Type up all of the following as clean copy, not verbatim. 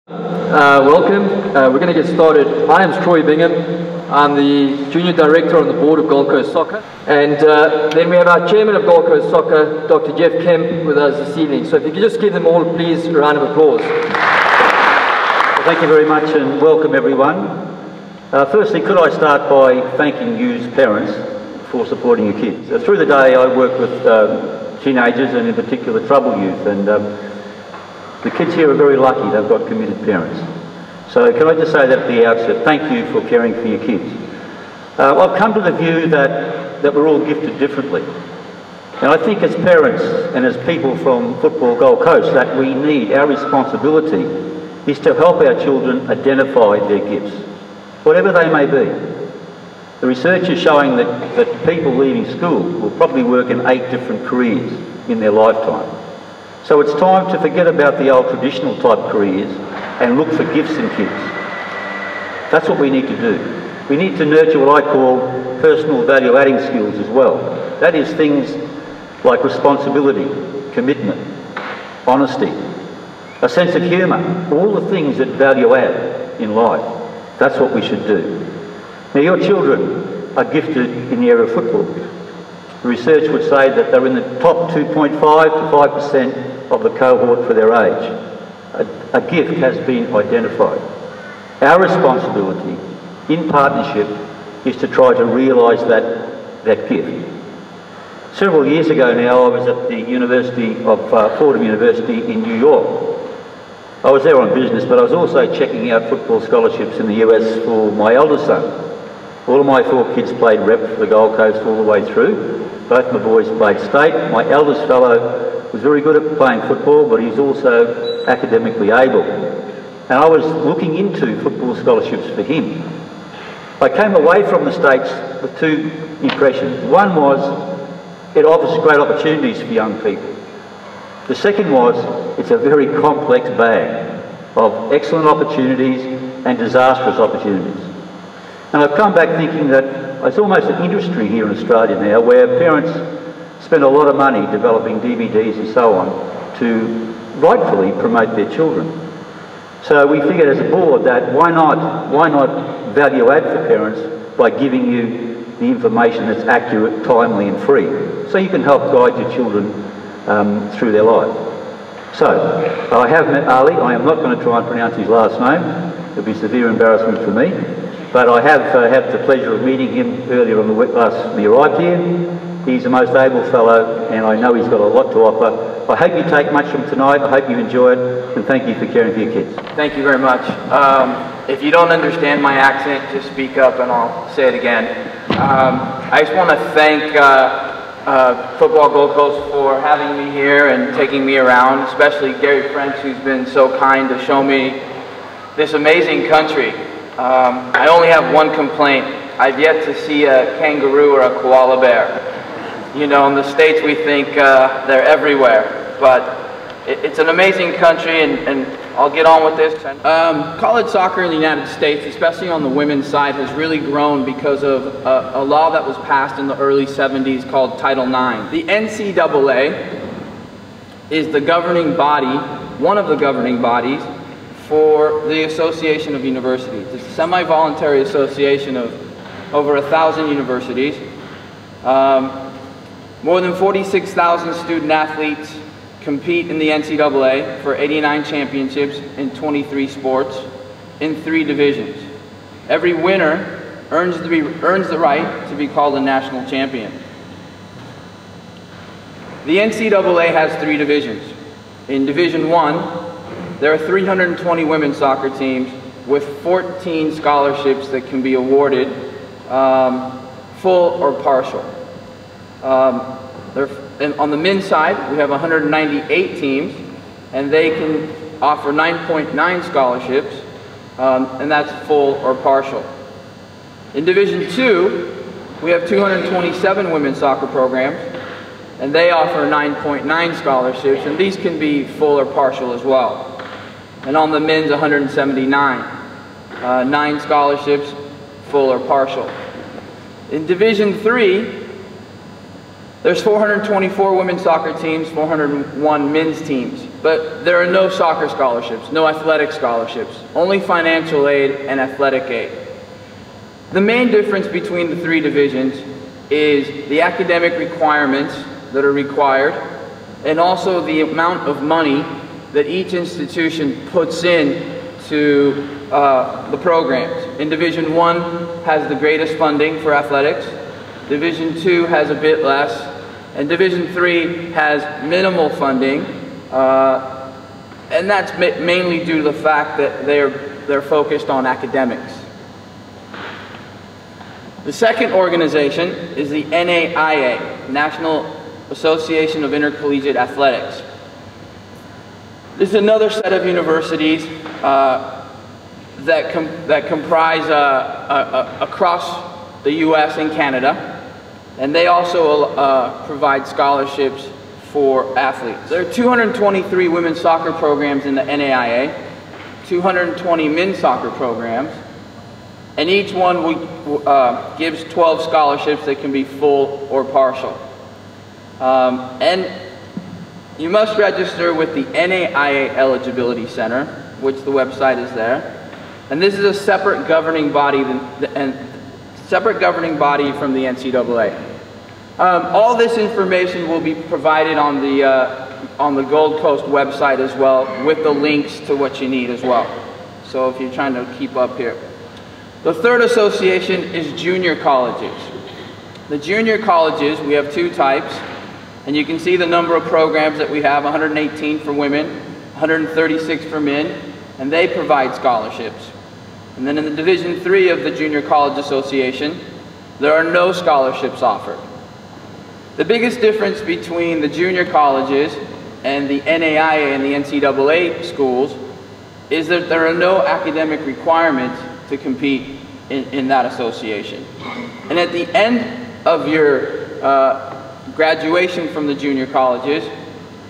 Welcome. We're going to get started. My name is Troy Bingham. I'm the Junior Director on the Board of Gold Coast Soccer. And then we have our Chairman of Gold Coast Soccer, Dr. Jeff Kemp, with us this evening. So if you could just give them all, please, a round of applause. Well, thank you very much and welcome everyone. Firstly, could I start by thanking you as parents for supporting your kids. Through the day I work with teenagers and in particular troubled youth, and the kids here are very lucky they've got committed parents. So can I just say that at the outset, thank you for caring for your kids. I've come to the view that we're all gifted differently. And I think as parents and as people from Football Gold Coast that we need, our responsibility is to help our children identify their gifts, whatever they may be. The research is showing that people leaving school will probably work in 8 different careers in their lifetime. So it's time to forget about the old traditional type careers and look for gifts in kids. That's what we need to do. We need to nurture what I call personal value-adding skills as well. That is things like responsibility, commitment, honesty, a sense of humour, all the things that value add in life. That's what we should do. Now your children are gifted in the area of football. The research would say that they're in the top 2.5 to 5% of the cohort for their age. A gift has been identified. Our responsibility in partnership is to try to realise that gift. Several years ago now I was at the University of Fordham University in New York. I was there on business, but I was also checking out football scholarships in the US for my eldest son. All of my 4 kids played rep for the Gold Coast all the way through. Both my boys played state. My eldest fellow was very good at playing football, but he's also academically able. And I was looking into football scholarships for him. I came away from the States with 2 impressions. One was, it offers great opportunities for young people. The second was, it's a very complex bag of excellent opportunities and disastrous opportunities. And I've come back thinking that it's almost an industry here in Australia now where parents spend a lot of money developing DVDs and so on to rightfully promote their children. So we figured as a board that why not value add for parents by giving you the information that's accurate, timely and free, so you can help guide your children through their life. So I have met Ali. I am not going to try and pronounce his last name. It'll be severe embarrassment for me. But I have had the pleasure of meeting him earlier on the week when he arrived here. He's a most able fellow and I know he's got a lot to offer. I hope you take much from tonight. I hope you enjoy it, and thank you for caring for your kids. Thank you very much. If you don't understand my accent, just speak up and I'll say it again. I just want to thank Football Gold Coast for having me here and taking me around, especially Gary French, who's been so kind to show me this amazing country. I only have one complaint. I've yet to see a kangaroo or a koala bear. You know, in the States we think they're everywhere, but it's an amazing country, and I'll get on with this. College soccer in the United States, especially on the women's side, has really grown because of a law that was passed in the early 70s called Title IX. The NCAA is the governing body, one of the governing bodies, for the Association of Universities. It's a semi-voluntary association of over 1,000 universities. More than 46,000 student athletes compete in the NCAA for 89 championships in 23 sports in 3 divisions. Every winner earns the right to be called a national champion. The NCAA has 3 divisions. In Division 1, there are 320 women's soccer teams with 14 scholarships that can be awarded full or partial. On the men's side, we have 198 teams, and they can offer 9.9 scholarships, and that's full or partial. In Division 2, we have 227 women's soccer programs, and they offer 9.9 scholarships, and these can be full or partial as well. And on the men's, 179, 9 scholarships, full or partial. In Division 3, there's 424 women's soccer teams, 401 men's teams. but there are no soccer scholarships, no athletic scholarships, only financial aid and athletic aid. The main difference between the three divisions is the academic requirements that are required, and also the amount of money that each institution puts in to the programs. In Division 1 has the greatest funding for athletics, Division 2 has a bit less, and Division 3 has minimal funding, and that's mainly due to the fact that they're focused on academics. The second organization is the NAIA, National Association of Intercollegiate Athletics. This is another set of universities that comprise across the U.S. and Canada, and they also provide scholarships for athletes. There are 223 women's soccer programs in the NAIA, 220 men's soccer programs, and each one gives 12 scholarships that can be full or partial. And you must register with the NAIA Eligibility Center, which the website is there. And this is a separate governing body from the NCAA. All this information will be provided on the Gold Coast website as well, with the links to what you need as well. So if you're trying to keep up here. The third association is junior colleges. The junior colleges, we have two types, and you can see the number of programs that we have: 118 for women, 136 for men, and they provide scholarships. And then in the Division 3 of the Junior College Association, there are no scholarships offered. The biggest difference between the junior colleges and the NAIA and the NCAA schools is that there are no academic requirements to compete in that association. And at the end of your graduation from the junior colleges,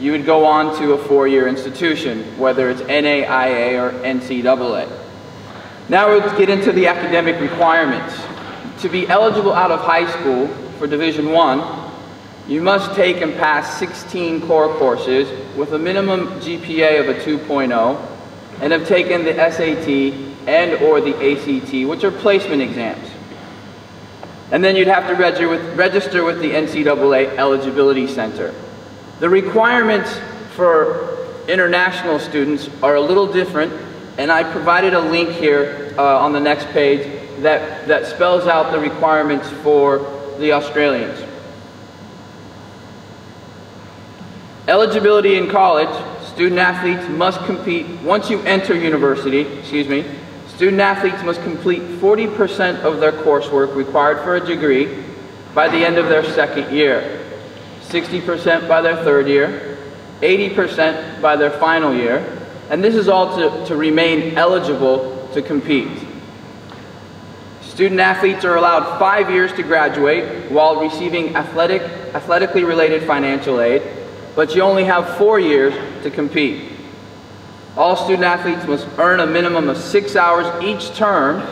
you would go on to a four-year institution, whether it's NAIA or NCAA. Now let's get into the academic requirements. To be eligible out of high school for Division 1, you must take and pass 16 core courses with a minimum GPA of a 2.0 and have taken the SAT and or the ACT, which are placement exams. And then you'd have to register with the NCAA Eligibility Center. The requirements for international students are a little different, and I provided a link here on the next page that spells out the requirements for the Australians. Eligibility in college: student athletes must compete, once you enter university, student athletes must complete 40% of their coursework required for a degree by the end of their second year, 60% by their third year, 80% by their final year, and this is all to remain eligible to compete. Student athletes are allowed 5 years to graduate while receiving athletically related financial aid, but you only have 4 years to compete. All student athletes must earn a minimum of 6 hours each term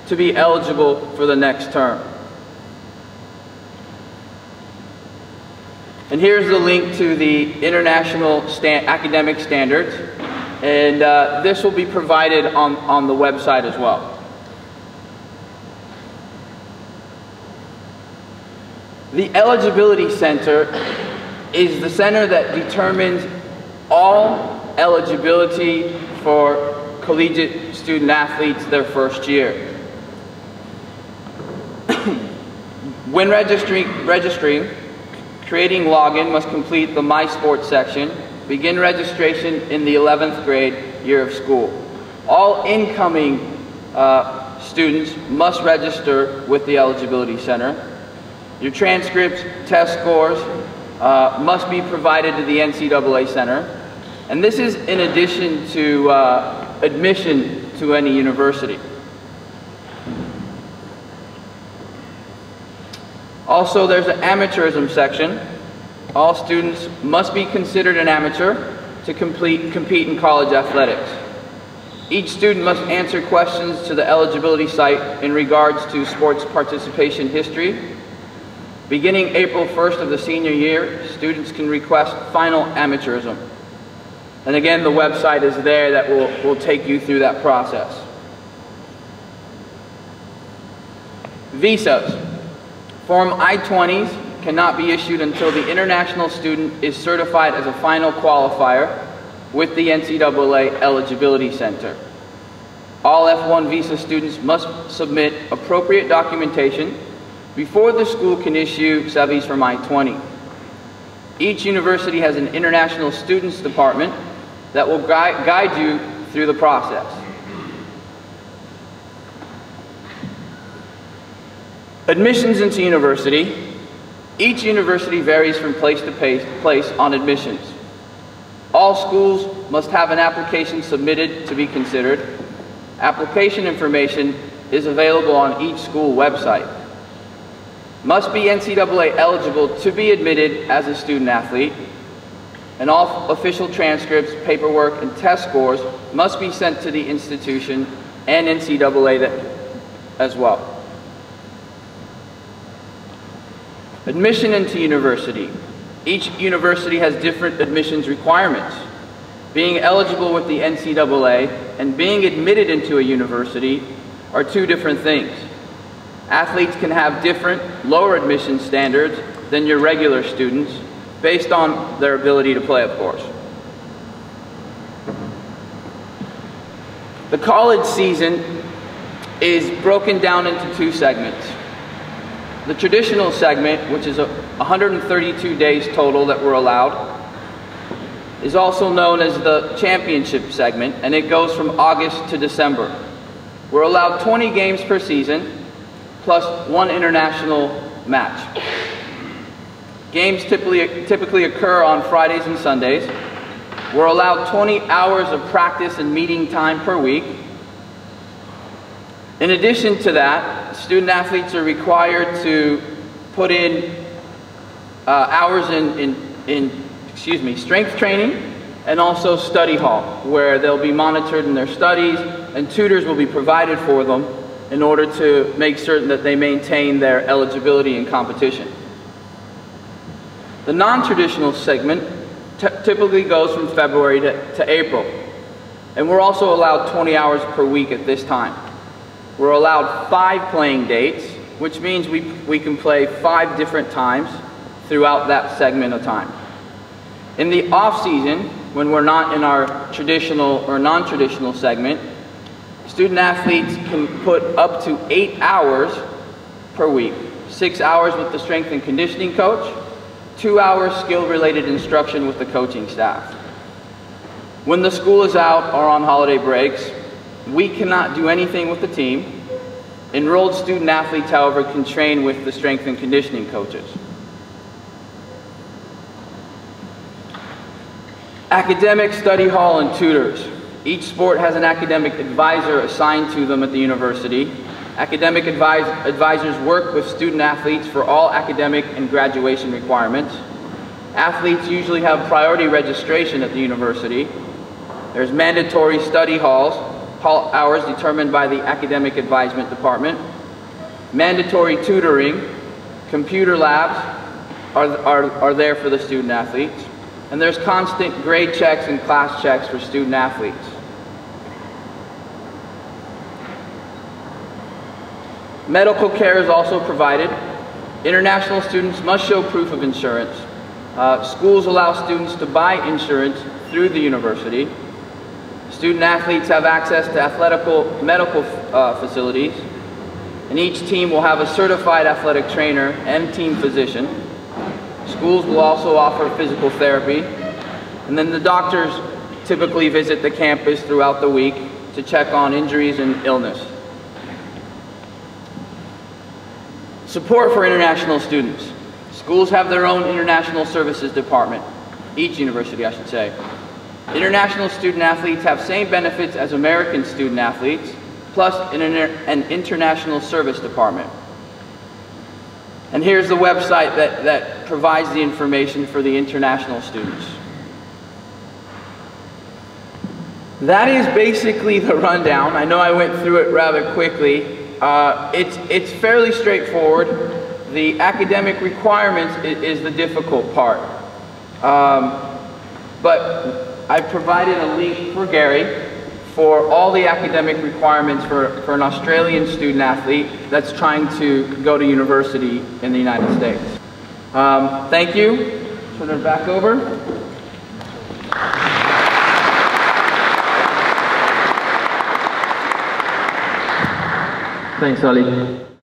to be eligible for the next term. And here's the link to the international academic standards, and this will be provided on the website as well. The Eligibility Center is the center that determines all eligibility for collegiate student athletes their first year. When registering, creating login must complete the My Sports section. Begin registration in the 11th grade year of school. All incoming students must register with the Eligibility Center. Your transcripts, test scores must be provided to the NCAA Center. And this is in addition to admission to any university. Also, there's an amateurism section. All students must be considered an amateur to compete in college athletics. Each student must answer questions to the eligibility site in regards to sports participation history. Beginning April 1st of the senior year, students can request final amateurism. And again, the website is there that will take you through that process. Visas. Form I-20s cannot be issued until the international student is certified as a final qualifier with the NCAA Eligibility Center. All F1 visa students must submit appropriate documentation before the school can issue subbies from I-20. Each university has an international students department that will guide you through the process. Admissions into university. Each university varies from place to place on admissions. All schools must have an application submitted to be considered. Application information is available on each school website. Must be NCAA eligible to be admitted as a student athlete. And all official transcripts, paperwork, and test scores must be sent to the institution and NCAA as well. Admission into university. Each university has different admissions requirements. Being eligible with the NCAA and being admitted into a university are two different things. Athletes can have different, lower admission standards than your regular students based on their ability to play, of course. The college season is broken down into two segments. The traditional segment, which is 132 days total that we're allowed, is also known as the championship segment, and it goes from August to December. We're allowed 20 games per season, plus one international match. Games typically occur on Fridays and Sundays. We're allowed 20 hours of practice and meeting time per week. In addition to that, student athletes are required to put in hours in strength training and also study hall, where they'll be monitored in their studies and tutors will be provided for them in order to make certain that they maintain their eligibility in competition. The non-traditional segment typically goes from February to April, and we're also allowed 20 hours per week at this time. We're allowed 5 playing dates, which means we can play 5 different times throughout that segment of time. In the off-season, when we're not in our traditional or non-traditional segment, student athletes can put up to 8 hours per week. 6 hours with the strength and conditioning coach, 2 hours skill-related instruction with the coaching staff. When the school is out or on holiday breaks, we cannot do anything with the team. Enrolled student athletes, however, can train with the strength and conditioning coaches. Academic, study hall, and tutors. Each sport has an academic advisor assigned to them at the university. Academic advisors work with student athletes for all academic and graduation requirements. Athletes usually have priority registration at the university. There's mandatory study hall hours determined by the academic advisement department. Mandatory tutoring, computer labs are there for the student athletes. And there's constant grade checks and class checks for student athletes. Medical care is also provided. International students must show proof of insurance. Schools allow students to buy insurance through the university. Student athletes have access to medical facilities, and each team will have a certified athletic trainer and team physician. Schools will also offer physical therapy, and then the doctors typically visit the campus throughout the week to check on injuries and illness. Support for international students. Schools have their own international services department, each university I should say. International student athletes have same benefits as American student athletes, plus an international service department. And here's the website that provides the information for the international students. That is basically the rundown. I know I went through it rather quickly. It's fairly straightforward. The academic requirements is the difficult part. But I've provided a link for Gary for all the academic requirements for an Australian student athlete that's trying to go to university in the United States. Thank you. Turn it back over. Thanks, Ali.